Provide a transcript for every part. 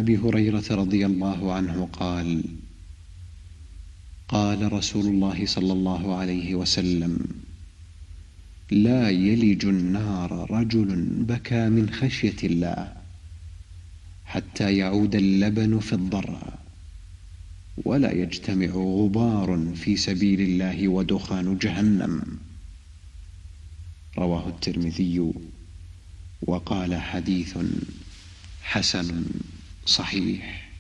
أبي هريرة رضي الله عنه قال: قال رسول الله صلى الله عليه وسلم: لا يلج النار رجل بكى من خشية الله حتى يعود اللبن في الضرع، ولا يجتمع غبار في سبيل الله ودخان جهنم. رواه الترمذي وقال: حديث حسن صحيح.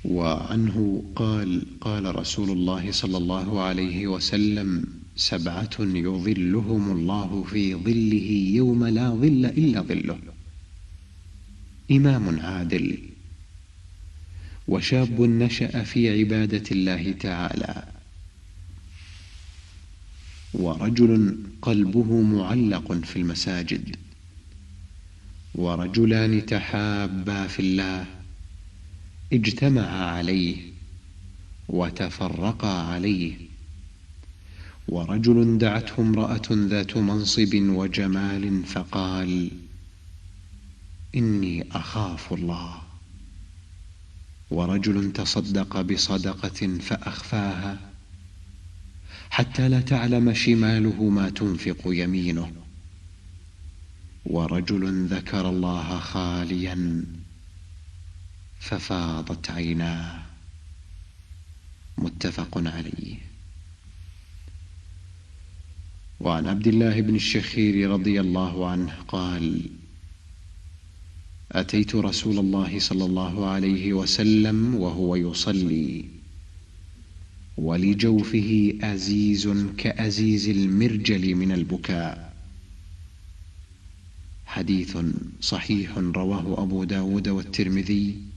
وعنه قال: قال رسول الله صلى الله عليه وسلم: 7 يظلهم الله في ظله يوم لا ظل إلا ظله: إمام عادل، وشاب نشأ في عبادة الله تعالى، ورجل قلبه معلق في المساجد، ورجلان تحابا في الله اجتمعا عليه وتفرقا عليه، ورجل دعته امرأة ذات منصب وجمال فقال: إني أخاف الله، ورجل تصدق بصدقة فأخفاها حتى لا تعلم شماله ما تنفق يمينه، ورجل ذكر الله خاليا ففاضت عيناه. متفق عليه. وعن عبد الله بن الشخير رضي الله عنه قال: أتيت رسول الله صلى الله عليه وسلم وهو يصلي، ولجوفه أزيز كأزيز المرجل من البكاء. حديث صحيح رواه أبو داود والترمذي